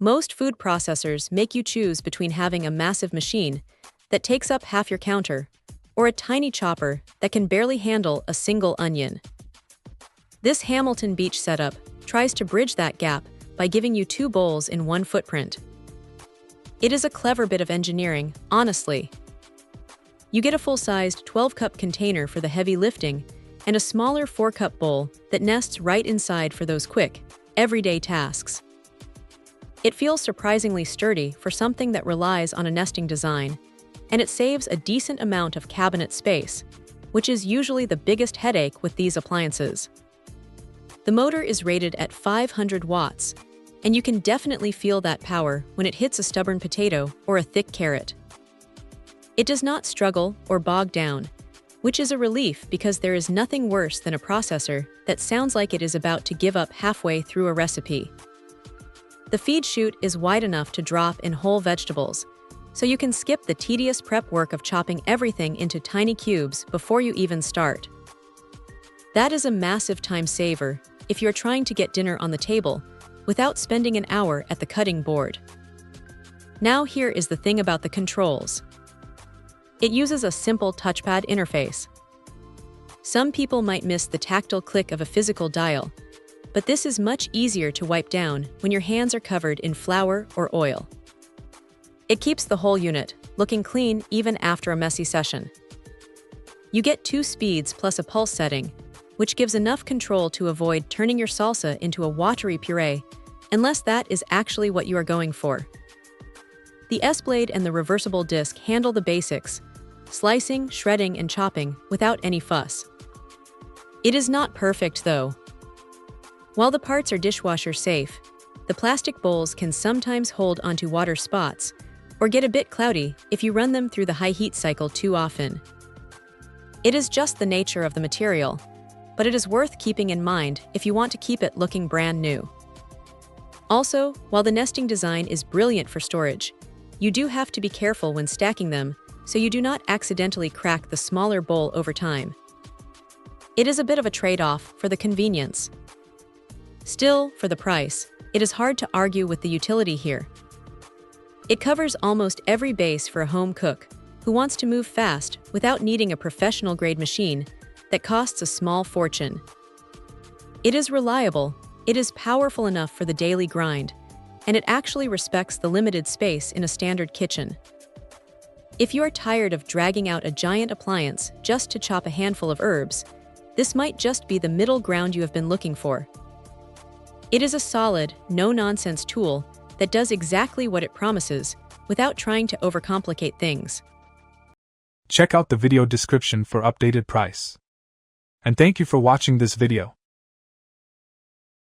Most food processors make you choose between having a massive machine that takes up half your counter or a tiny chopper that can barely handle a single onion. This Hamilton Beach setup tries to bridge that gap by giving you two bowls in one footprint. It is a clever bit of engineering, honestly. You get a full-sized 12-cup container for the heavy lifting and a smaller 4-cup bowl that nests right inside for those quick, everyday tasks. It feels surprisingly sturdy for something that relies on a nesting design, and it saves a decent amount of cabinet space, which is usually the biggest headache with these appliances. The motor is rated at 500 watts, and you can definitely feel that power when it hits a stubborn potato or a thick carrot. It does not struggle or bog down, which is a relief because there is nothing worse than a processor that sounds like it is about to give up halfway through a recipe. The feed chute is wide enough to drop in whole vegetables, so you can skip the tedious prep work of chopping everything into tiny cubes before you even start. That is a massive time saver if you're trying to get dinner on the table without spending an hour at the cutting board. Now here is the thing about the controls. It uses a simple touchpad interface. Some people might miss the tactile click of a physical dial, but this is much easier to wipe down when your hands are covered in flour or oil. It keeps the whole unit looking clean even after a messy session. You get 2 speeds plus a pulse setting, which gives enough control to avoid turning your salsa into a watery puree, unless that is actually what you are going for. The S-Blade and the reversible disc handle the basics, slicing, shredding, and chopping without any fuss. It is not perfect, though. While the parts are dishwasher safe, the plastic bowls can sometimes hold onto water spots or get a bit cloudy if you run them through the high heat cycle too often. It is just the nature of the material, but it is worth keeping in mind if you want to keep it looking brand new. Also, while the nesting design is brilliant for storage, you do have to be careful when stacking them so you do not accidentally crack the smaller bowl over time. It is a bit of a trade-off for the convenience. Still, for the price, it is hard to argue with the utility here. It covers almost every base for a home cook who wants to move fast without needing a professional-grade machine that costs a small fortune. It is reliable, it is powerful enough for the daily grind, and it actually respects the limited space in a standard kitchen. If you are tired of dragging out a giant appliance just to chop a handful of herbs, this might just be the middle ground you have been looking for. It is a solid, no-nonsense tool that does exactly what it promises without trying to overcomplicate things. Check out the video description for updated price. And thank you for watching this video.